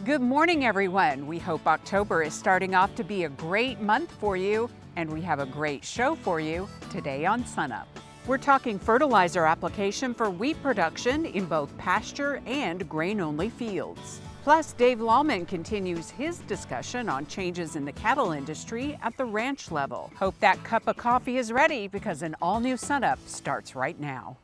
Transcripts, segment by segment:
Good morning, everyone. We hope October is starting off to be a great month for you, and we have a great show for you today on SUNUP. We're talking fertilizer application for wheat production in both pasture and grain-only fields. Plus, Dave Lallman continues his discussion on changes in the cattle industry at the ranch level. Hope that cup of coffee is ready because an all-new SUNUP starts right now.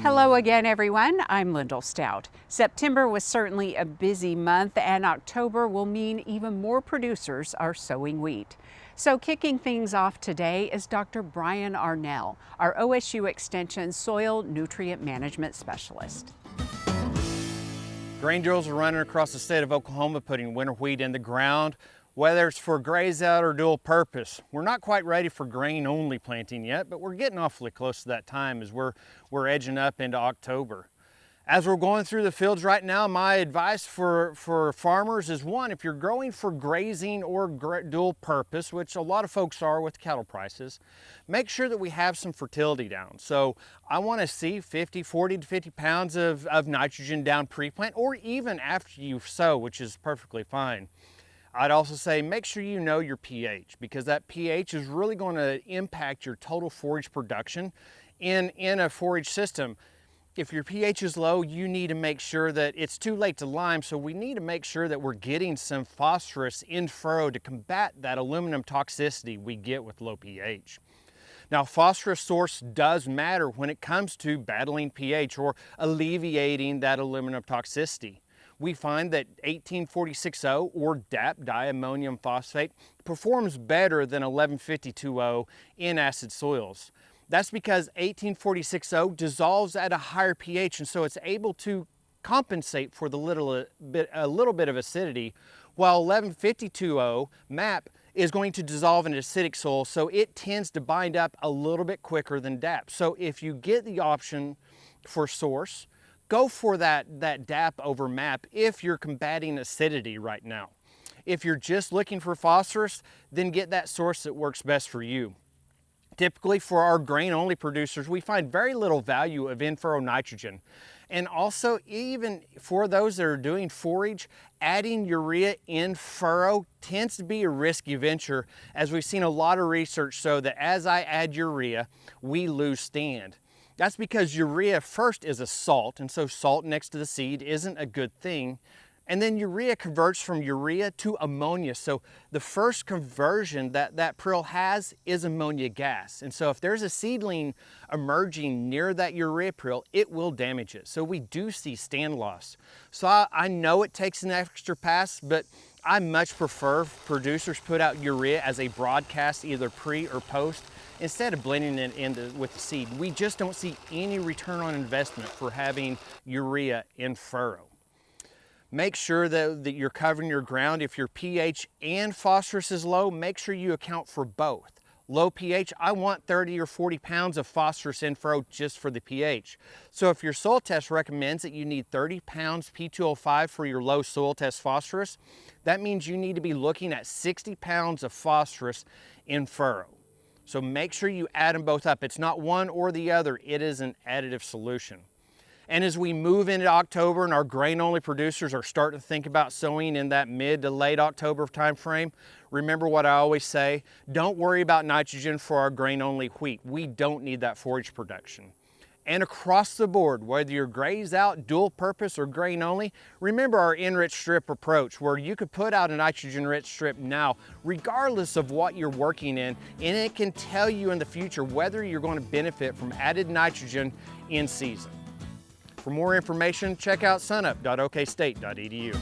Hello again, everyone. I'm Lyndall Stout. September was certainly a busy month, and October will mean even more producers are sowing wheat. So kicking things off today is Dr. Brian Arnell, our OSU Extension Soil Nutrient Management Specialist. Grain drills are running across the state of Oklahoma, putting winter wheat in the ground, whether it's for graze out or dual purpose. We're not quite ready for grain only planting yet, but we're getting awfully close to that time as we're edging up into October. As we're going through the fields right now, my advice for farmers is, one, if you're growing for grazing or dual purpose, which a lot of folks are with cattle prices, make sure that we have some fertility down. So I want to see 40 to 50 pounds of nitrogen down pre-plant, or even after you sow, which is perfectly fine. I'd also say make sure you know your pH, because that pH is really going to impact your total forage production in a forage system. If your pH is low, you need to make sure that it's too late to lime, so we need to make sure that we're getting some phosphorus in furrow to combat that aluminum toxicity we get with low pH. Now, phosphorus source does matter when it comes to battling pH or alleviating that aluminum toxicity. We find that 18460 or DAP, diammonium phosphate, performs better than 11520 in acid soils. That's because 18460 dissolves at a higher pH, and so it's able to compensate for a little bit of acidity, while 11520 MAP is going to dissolve in acidic soil, so it tends to bind up a little bit quicker than DAP. So if you get the option for source, go for that DAP over MAP if you're combating acidity right now. If you're just looking for phosphorus, then get that source that works best for you. Typically for our grain-only producers, we find very little value of in-furrow nitrogen. And also, even for those that are doing forage, adding urea in furrow tends to be a risky venture, as we've seen a lot of research show that as I add urea, we lose stand. That's because urea first is a salt, and so salt next to the seed isn't a good thing. And then urea converts from urea to ammonia. So the first conversion that prill has is ammonia gas. And so if there's a seedling emerging near that urea prill, it will damage it. So we do see stand loss. So I know it takes an extra pass, but I much prefer producers put out urea as a broadcast, either pre or post, instead of blending it in with the seed. We just don't see any return on investment for having urea in furrow. Make sure that you're covering your ground. If your pH and phosphorus is low, make sure you account for both. Low pH, I want 30 or 40 pounds of phosphorus in furrow just for the pH. So if your soil test recommends that you need 30 pounds P2O5 for your low soil test phosphorus, that means you need to be looking at 60 pounds of phosphorus in furrow. So make sure you add them both up. It's not one or the other, it is an additive solution. And as we move into October and our grain-only producers are starting to think about sowing in that mid to late October time frame, remember what I always say, don't worry about nitrogen for our grain-only wheat. We don't need that forage production. And across the board, whether you're graze out, dual purpose, or grain only, remember our enriched strip approach, where you could put out a nitrogen-rich strip now, regardless of what you're working in, and it can tell you in the future whether you're going to benefit from added nitrogen in season. For more information, check out sunup.okstate.edu.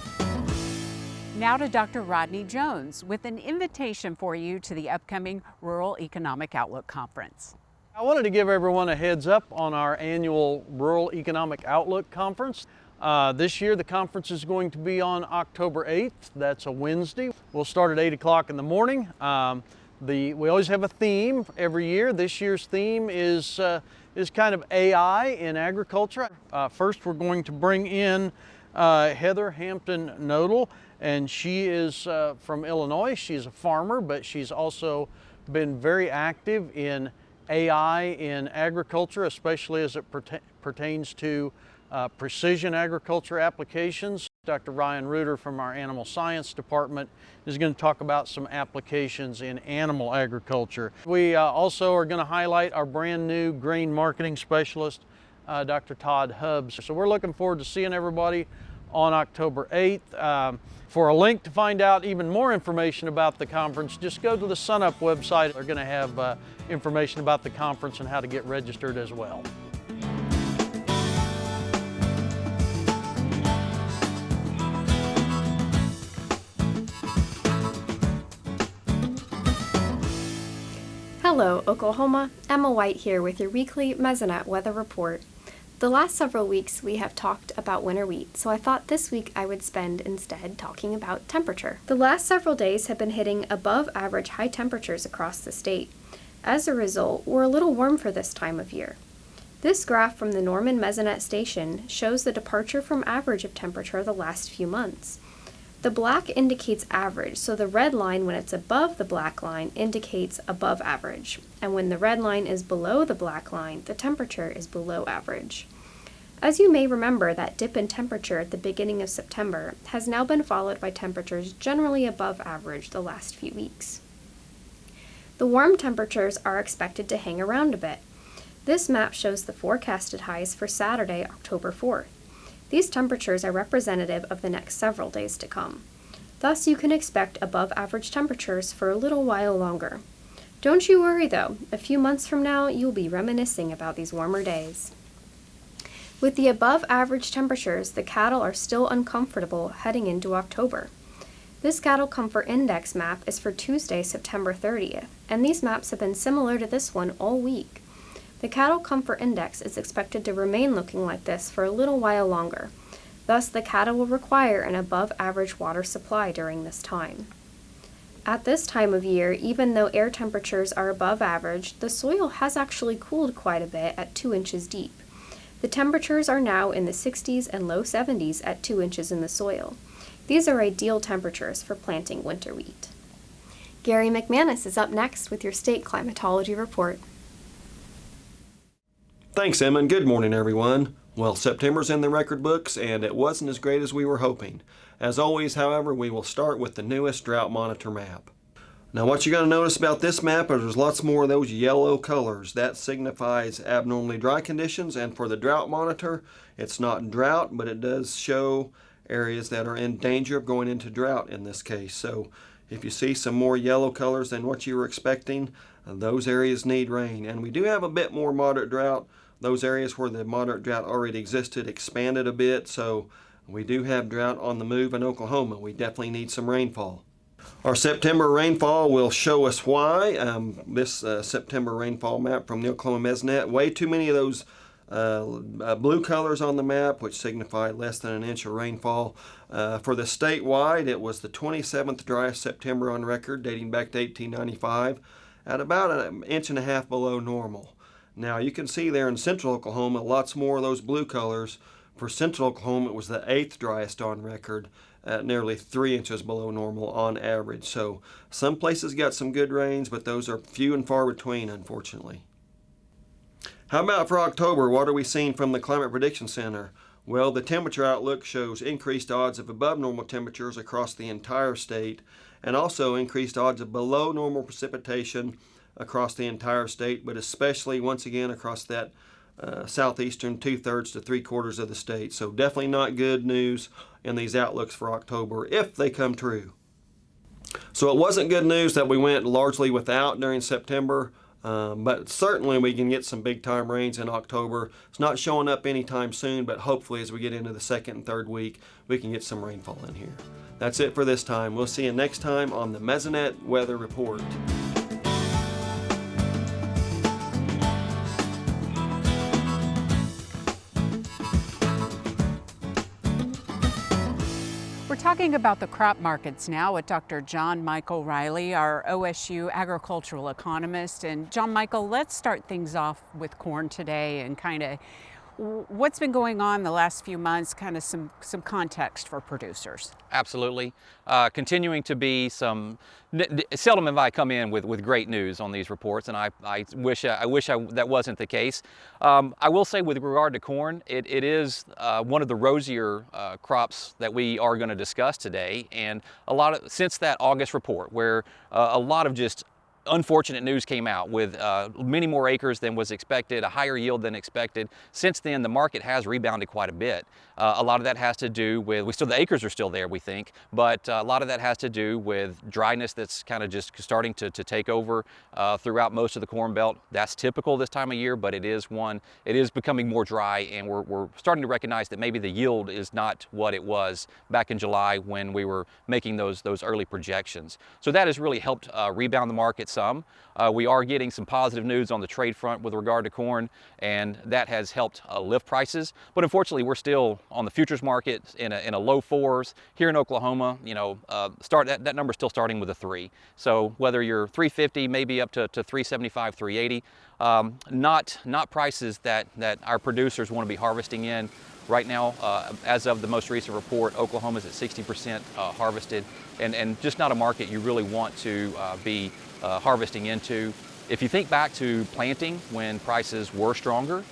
Now to Dr. Rodney Jones with an invitation for you to the upcoming Rural Economic Outlook Conference. I wanted to give everyone a heads up on our annual Rural Economic Outlook Conference. This year the conference is going to be on October 8th. That's a Wednesday. We'll start at 8 o'clock in the morning. We always have a theme every year. This year's theme is kind of AI in agriculture. First, we're going to bring in Heather Hampton Nodal, and she is from Illinois. She's a farmer, but she's also been very active in AI in agriculture, especially as it pertains to precision agriculture applications. Dr. Ryan Reuter from our animal science department is going to talk about some applications in animal agriculture. We also are going to highlight our brand new grain marketing specialist, Dr. Todd Hubbs. So we're looking forward to seeing everybody on October 8th. For a link to find out even more information about the conference, just go to the SUNUP website. They're going to have information about the conference and how to get registered as well. Hello, Oklahoma. Emma White here with your weekly Mesonet Weather Report. The last several weeks we have talked about winter wheat, so I thought this week I would spend instead talking about temperature. The last several days have been hitting above average high temperatures across the state. As a result, we're a little warm for this time of year. This graph from the Norman Mesonet station shows the departure from average of temperature the last few months. The black indicates average, so the red line when it's above the black line indicates above average, and when the red line is below the black line, the temperature is below average. As you may remember, that dip in temperature at the beginning of September has now been followed by temperatures generally above average the last few weeks. The warm temperatures are expected to hang around a bit. This map shows the forecasted highs for Saturday, October 4th. These temperatures are representative of the next several days to come. Thus, you can expect above average temperatures for a little while longer. Don't you worry though, a few months from now you'll be reminiscing about these warmer days. With the above average temperatures, the cattle are still uncomfortable heading into October. This Cattle Comfort Index map is for Tuesday, September 30th, and these maps have been similar to this one all week. The Cattle Comfort Index is expected to remain looking like this for a little while longer. Thus, the cattle will require an above-average water supply during this time. At this time of year, even though air temperatures are above average, the soil has actually cooled quite a bit at 2 inches deep. The temperatures are now in the 60s and low 70s at 2 inches in the soil. These are ideal temperatures for planting winter wheat. Gary McManus is up next with your state climatology report. Thanks, Emma, and good morning, everyone. Well, September's in the record books, and it wasn't as great as we were hoping. As always, however, we will start with the newest drought monitor map. Now, what you're going to notice about this map is there's lots more of those yellow colors. That signifies abnormally dry conditions, and for the drought monitor, it's not drought, but it does show areas that are in danger of going into drought in this case. So if you see some more yellow colors than what you were expecting, those areas need rain. And we do have a bit more moderate drought. Those areas where the moderate drought already existed expanded a bit, so we do have drought on the move in Oklahoma. We definitely need some rainfall. Our September rainfall will show us why. This September rainfall map from the Oklahoma Mesonet, way too many of those blue colors on the map, which signify less than an inch of rainfall. For the statewide, it was the 27th driest September on record, dating back to 1895, at about an inch and a half below normal. Now you can see there in central Oklahoma, lots more of those blue colors. For central Oklahoma, it was the 8th driest on record, at nearly 3 inches below normal on average. So some places got some good rains, but those are few and far between, unfortunately. How about for October? What are we seeing from the Climate Prediction Center? Well, the temperature outlook shows increased odds of above normal temperatures across the entire state, and also increased odds of below normal precipitation across the entire state, but especially once again across that southeastern 2/3 to 3/4 of the state. So definitely not good news in these outlooks for October if they come true. So it wasn't good news that we went largely without during September, but certainly we can get some big time rains in October. It's not showing up anytime soon, but hopefully as we get into the second and third week, we can get some rainfall in here. That's it for this time. We'll see you next time on the Mesonet Weather Report. talking about the crop markets now with Dr. John Michael Riley, our OSU agricultural economist. And John Michael, let's start things off with corn today and kind of what's been going on the last few months, kind of some context for producers. Absolutely. Continuing to be some, seldom have I come in with great news on these reports, and I wish that wasn't the case. I will say with regard to corn, it is one of the rosier crops that we are going to discuss today, and since that August report where a lot of just unfortunate news came out with many more acres than was expected, a higher yield than expected. Since then, the market has rebounded quite a bit. A lot of that has to do with, the acres are still there, we think, but a lot of that has to do with dryness that's kind of just starting to take over throughout most of the Corn Belt. That's typical this time of year, but it is becoming more dry, and we're starting to recognize that maybe the yield is not what it was back in July when we were making those early projections. So that has really helped rebound the market some. We are getting some positive news on the trade front with regard to corn, and that has helped lift prices. But unfortunately, we're still on the futures market in a low fours. Here in Oklahoma, that number's still starting with a 3. So whether you're 350, maybe up to 375, 380, not prices that our producers want to be harvesting in. Right now, as of the most recent report, Oklahoma's at 60% harvested, and just not a market you really want to be harvesting into. If you think back to planting when prices were stronger,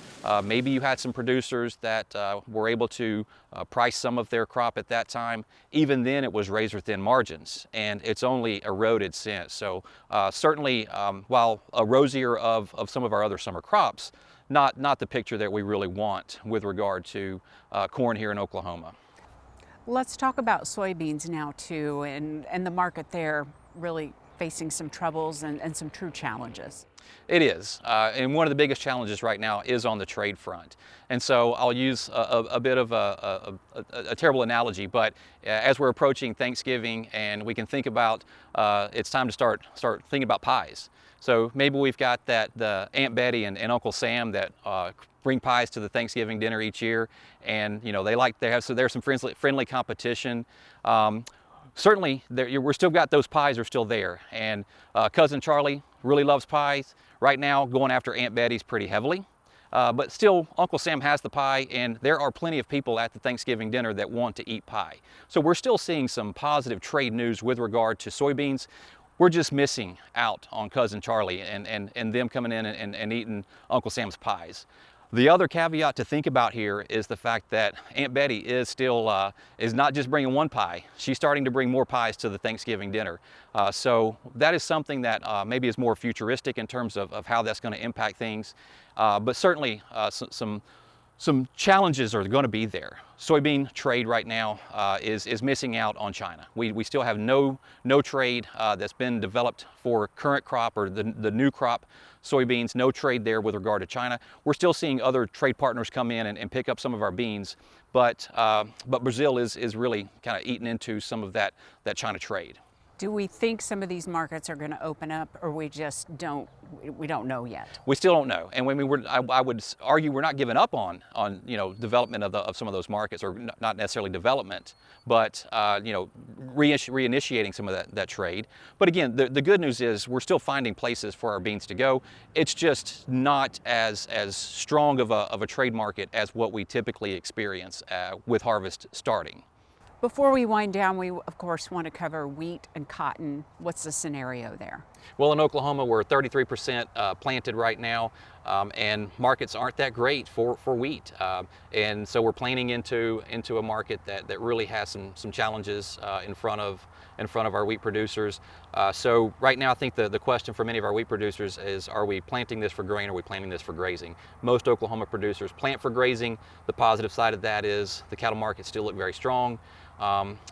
maybe you had some producers that were able to price some of their crop at that time. Even then, it was razor thin margins, and it's only eroded since. So certainly, while a rosier of some of our other summer crops, not the picture that we really want with regard to corn here in Oklahoma. Let's talk about soybeans now too, and the market there really facing some troubles and some true challenges. It is, and one of the biggest challenges right now is on the trade front. And so I'll use a bit of a terrible analogy, but as we're approaching Thanksgiving and we can think about, it's time to start thinking about pies. So maybe we've got the Aunt Betty and Uncle Sam that bring pies to the Thanksgiving dinner each year, and there's some friendly competition. Certainly, we're still got those pies are still there, and Cousin Charlie really loves pies. Right now, going after Aunt Betty's pretty heavily, but still, Uncle Sam has the pie, and there are plenty of people at the Thanksgiving dinner that want to eat pie. So we're still seeing some positive trade news with regard to soybeans. We're just missing out on Cousin Charlie and them coming in and eating Uncle Sam's pies. The other caveat to think about here is the fact that Aunt Betty is still is not just bringing one pie. She's starting to bring more pies to the Thanksgiving dinner. So that is something that maybe is more futuristic in terms of how that's going to impact things. But certainly some challenges are going to be there. Soybean trade right now is missing out on China. We still have no trade that's been developed for current crop or the new crop soybeans, no trade there with regard to China. We're still seeing other trade partners come in and pick up some of our beans, but Brazil is really kind of eating into some of that China trade. Do we think some of these markets are going to open up, or we just don't know yet? We still don't know, and I would argue we're not giving up on development of some of those markets, or not necessarily development, but reinitiating some of that trade. But again, the good news is we're still finding places for our beans to go. It's just not as strong of a trade market as what we typically experience with harvest starting. Before we wind down, we of course want to cover wheat and cotton. What's the scenario there? Well, in Oklahoma, we're 33% planted right now, and markets aren't that great for wheat. And so we're planting into a market that really has some challenges in front of our wheat producers. So right now, I think the question for many of our wheat producers is, are we planting this for grain or are we planting this for grazing? Most Oklahoma producers plant for grazing. The positive side of that is the cattle markets still look very strong.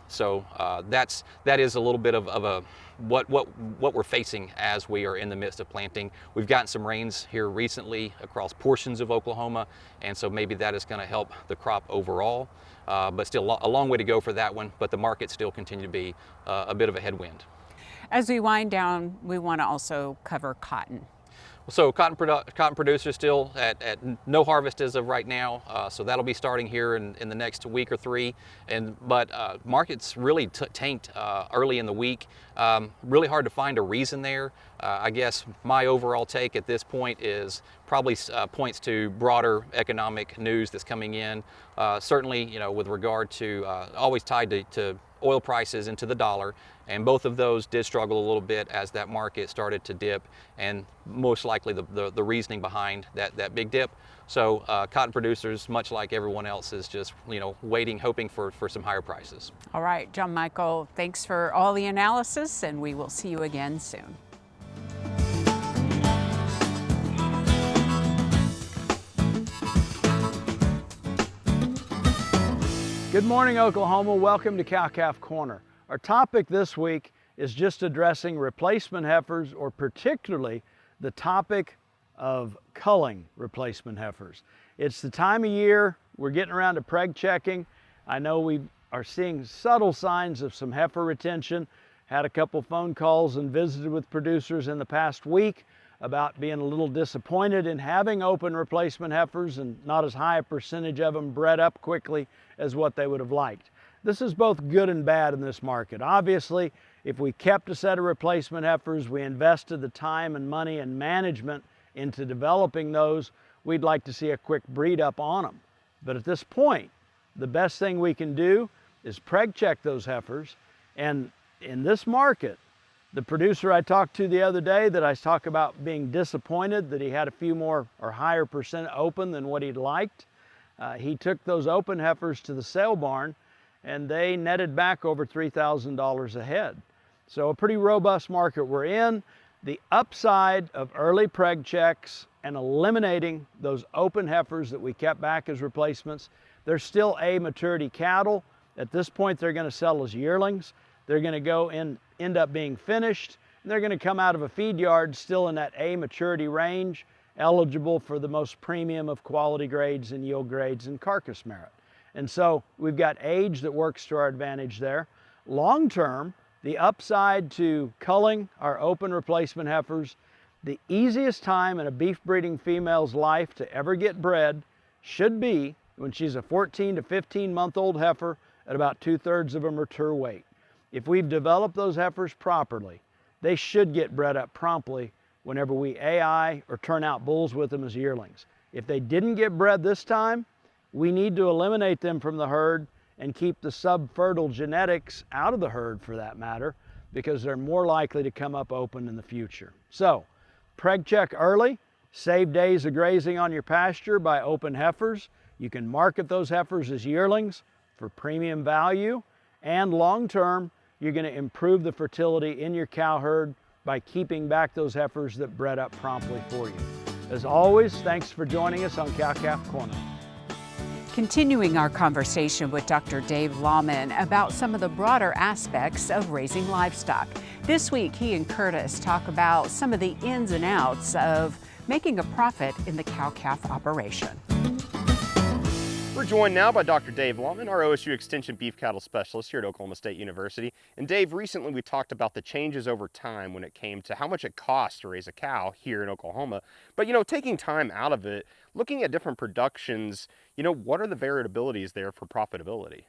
So that is a little bit of what we're facing as we are in the midst of planting. We've gotten some rains here recently across portions of Oklahoma, and so maybe that is going to help the crop overall. But still a long way to go for that one, but the markets still continue to be a bit of a headwind. As we wind down, we want to also cover cotton. So cotton producers still at no harvest as of right now, so that'll be starting here in the next week or three. But markets really tanked early in the week. Really hard to find a reason there. I guess my overall take at this point is probably points to broader economic news that's coming in. Certainly, you know, with regard to always tied to oil prices into the dollar, and both of those did struggle a little bit as that market started to dip, and most likely the reasoning behind that big dip. So cotton producers, much like everyone else, is just, you know, waiting, hoping for some higher prices. All right, John Michael, thanks for all the analysis, and we will see you again soon. Good morning, Oklahoma. Welcome to Cow-Calf Corner. Our topic this week is just addressing replacement heifers, or particularly the topic of culling replacement heifers. It's the time of year we're getting around to preg checking. I know we are seeing subtle signs of some heifer retention. Had a couple phone calls and visited with producers in the past week about being a little disappointed in having open replacement heifers and not as high a percentage of them bred up quickly as what they would have liked. This is both good and bad in this market. Obviously, if we kept a set of replacement heifers, we invested the time and money and management into developing those, we'd like to see a quick breed up on them. But at this point, the best thing we can do is preg check those heifers. And in this market, the producer I talked to the other day that I talked about being disappointed that he had a few more or higher percent open than what he'd liked, he took those open heifers to the sale barn and they netted back over $3,000 a head. So a pretty robust market we're in. The upside of early preg checks and eliminating those open heifers that we kept back as replacements, they're still A maturity cattle. At this point, they're going to sell as yearlings. They're going to go and end up being finished, and they're going to come out of a feed yard still in that A maturity range, eligible for the most premium of quality grades and yield grades and carcass merit. And so we've got age that works to our advantage there. Long term, the upside to culling our open replacement heifers, the easiest time in a beef breeding female's life to ever get bred should be when she's a 14 to 15 month old heifer at about 2/3 of a mature weight. If we've developed those heifers properly, they should get bred up promptly whenever we AI or turn out bulls with them as yearlings. If they didn't get bred this time, we need to eliminate them from the herd and keep the subfertile genetics out of the herd for that matter, because they're more likely to come up open in the future. So, preg check early, save days of grazing on your pasture by open heifers. You can market those heifers as yearlings for premium value, and long term, you're going to improve the fertility in your cow herd by keeping back those heifers that bred up promptly for you. As always, thanks for joining us on Cow-Calf Corner. Continuing our conversation with Dr. Dave Lawman about some of the broader aspects of raising livestock. This week, he and Curtis talk about some of the ins and outs of making a profit in the cow-calf operation. We're joined now by Dr. Dave Lawman, our OSU Extension beef cattle specialist here at Oklahoma State University. And Dave, recently we talked about the changes over time when it came to how much it costs to raise a cow here in Oklahoma. But, you know, taking time out of it, looking at different productions, you know, what are the variabilities there for profitability?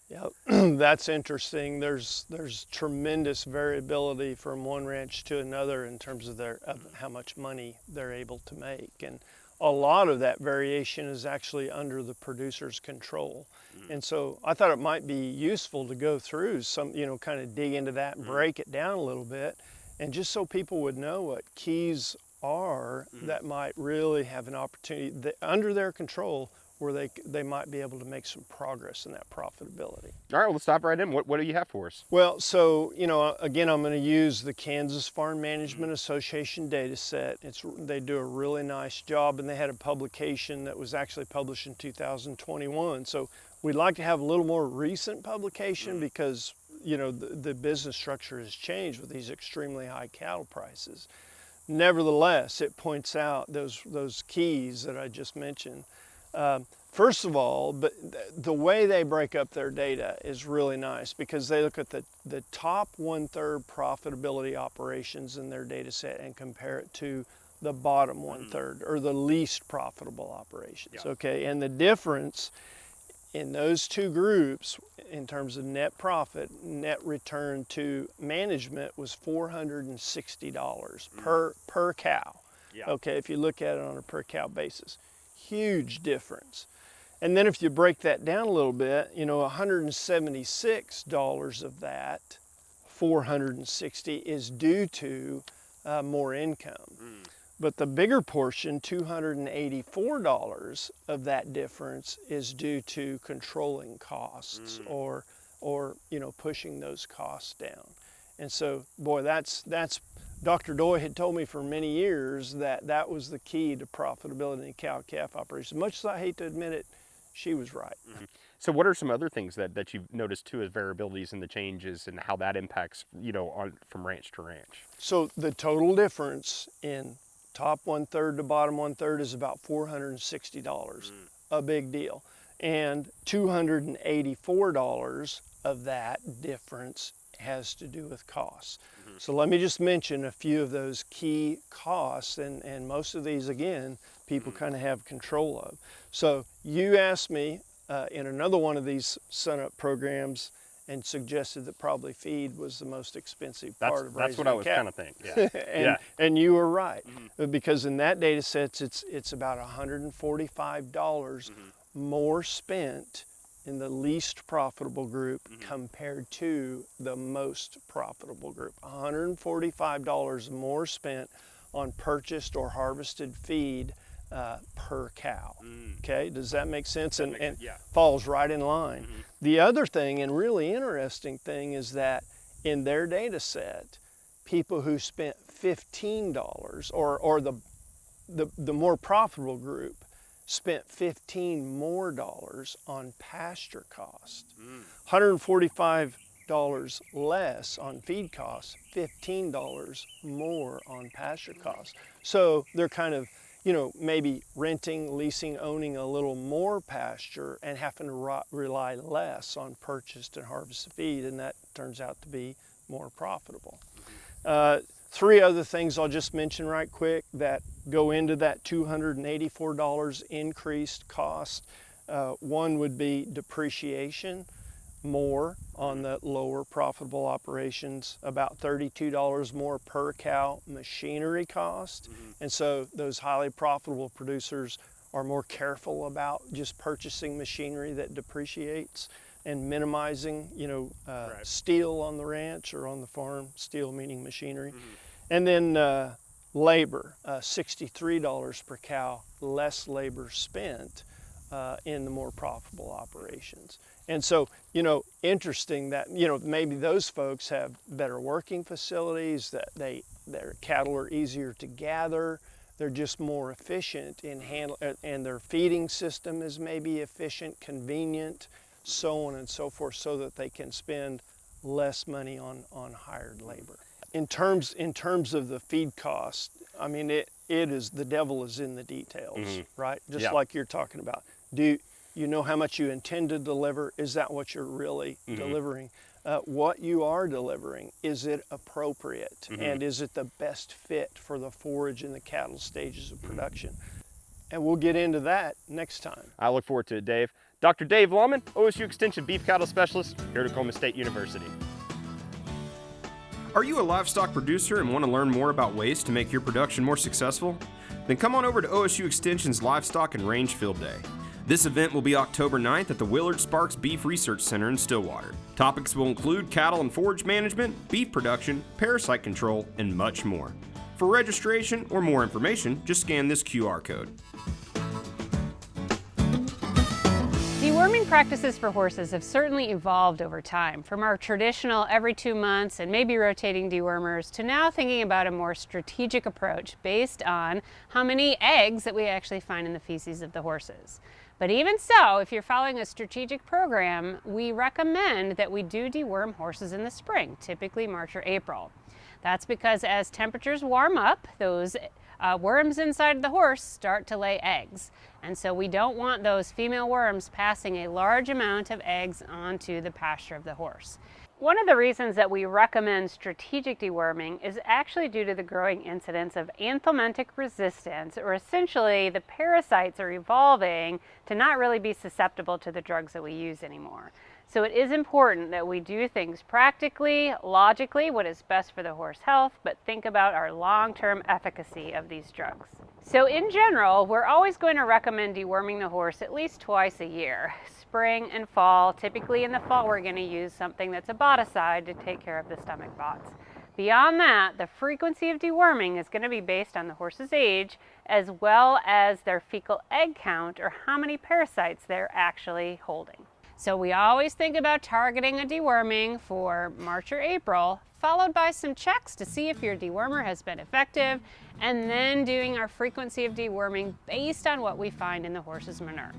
Yeah, that's interesting. There's tremendous variability from one ranch to another in terms of how much money they're able to make. And a lot of that variation is actually under the producer's control. And so I thought it might be useful to go through some, you know, kind of dig into that and break it down a little bit, and just so people would know what keys are that might really have an opportunity under their control where they might be able to make some progress in that profitability. All right, well, let's dive right in. What do you have for us? Well, so, you know, again, I'm going to use the Kansas Farm Management Association data set. They do a really nice job, and they had a publication that was actually published in 2021. So we'd like to have a little more recent publication because, you know, the business structure has changed with these extremely high cattle prices. Nevertheless, it points out those keys that I just mentioned. First of all, but the way they break up their data is really nice because they look at the top 1/3 profitability operations in their data set and compare it to the bottom 1/3 or the least profitable operations. Okay, and the difference in those two groups in terms of net profit, net return to management was $460 per cow. Okay, if you look at it on a per cow basis, huge difference. And then if you break that down a little bit, you know, $176 of that 460 is due to more income. But the bigger portion, $284 of that difference, is due to controlling costs or you know, pushing those costs down. And so, boy, that's Dr. Doy had told me for many years that that was the key to profitability in cow-calf operations. As much as I hate to admit it, she was right. So what are some other things that you've noticed too as variabilities in the changes and how that impacts, you know, from ranch to ranch? So the total difference in top 1/3 to bottom 1/3 is about $460, a big deal. And $284 of that difference has to do with costs. So let me just mention a few of those key costs, and most of these, again, people kind of have control of. So you asked me in another one of these SUNUP programs and suggested that probably feed was the most expensive part of raising a cow. That's what I was kind of thinking, yeah. And you were right, because in that data set, it's about $145 more spent in the least profitable group compared to the most profitable group. $145 more spent on purchased or harvested feed per cow. Okay, does that make sense? And falls right in line. The other thing, and really interesting thing, is that in their data set, people who spent $15 or the more profitable group spent $15 more on pasture cost. $145 less on feed costs, $15 more on pasture costs. So they're kind of, you know, maybe renting, leasing, owning a little more pasture and having to rely less on purchased and harvested feed, and that turns out to be more profitable. Three other things I'll just mention right quick that go into that $284 increased cost. One would be depreciation, more on the lower profitable operations, about $32 more per cow machinery cost. And so those highly profitable producers are more careful about just purchasing machinery that depreciates and minimizing, you know, steel on the ranch or on the farm, steel meaning machinery. And then labor, $63 per cow, less labor spent in the more profitable operations. And so, you know, interesting that, you know, maybe those folks have better working facilities, that their cattle are easier to gather, they're just more efficient in and their feeding system is maybe efficient, convenient, so on and so forth, so that they can spend less money on hired labor. In terms of the feed cost, I mean, it is, the devil is in the details, right? Just like you're talking about. Do you know how much you intend to deliver? Is that what you're really delivering? What you are delivering, is it appropriate? And is it the best fit for the forage and the cattle stages of production? And we'll get into that next time. I look forward to it, Dave. Dr. Dave Lawman, OSU Extension Beef Cattle Specialist here at Oklahoma State University. Are you a livestock producer and want to learn more about ways to make your production more successful? Then come on over to OSU Extension's Livestock and Range Field Day. This event will be October 9th at the Willard Sparks Beef Research Center in Stillwater. Topics will include cattle and forage management, beef production, parasite control, and much more. For registration or more information, just scan this QR code. Deworming practices for horses have certainly evolved over time, from our traditional every 2 months and maybe rotating dewormers to now thinking about a more strategic approach based on how many eggs that we actually find in the feces of the horses. But even so, if you're following a strategic program, we recommend that we do deworm horses in the spring, typically March or April. That's because as temperatures warm up, those worms inside the horse start to lay eggs. And so we don't want those female worms passing a large amount of eggs onto the pasture of the horse. One of the reasons that we recommend strategic deworming is actually due to the growing incidence of anthelmintic resistance, or essentially the parasites are evolving to not really be susceptible to the drugs that we use anymore. So it is important that we do things practically, logically, what is best for the horse health, but think about our long-term efficacy of these drugs. So in general, we're always going to recommend deworming the horse at least twice a year, spring and fall. Typically in the fall, we're going to use something that's a boticide to take care of the stomach bots. Beyond that, the frequency of deworming is going to be based on the horse's age, as well as their fecal egg count, or how many parasites they're actually holding. So we always think about targeting a deworming for March or April, followed by some checks to see if your dewormer has been effective, and then doing our frequency of deworming based on what we find in the horse's manure.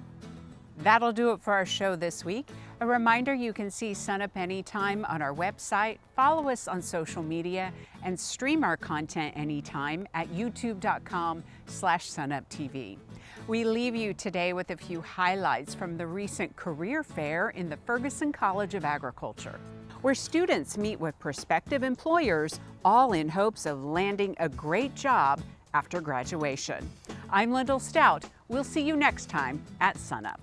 That'll do it for our show this week. A reminder, you can see SUNUP anytime on our website, follow us on social media, and stream our content anytime at youtube.com/SUNUPTV. We leave you today with a few highlights from the recent career fair in the Ferguson College of Agriculture, where students meet with prospective employers, all in hopes of landing a great job after graduation. I'm Lyndall Stout. We'll see you next time at SUNUP.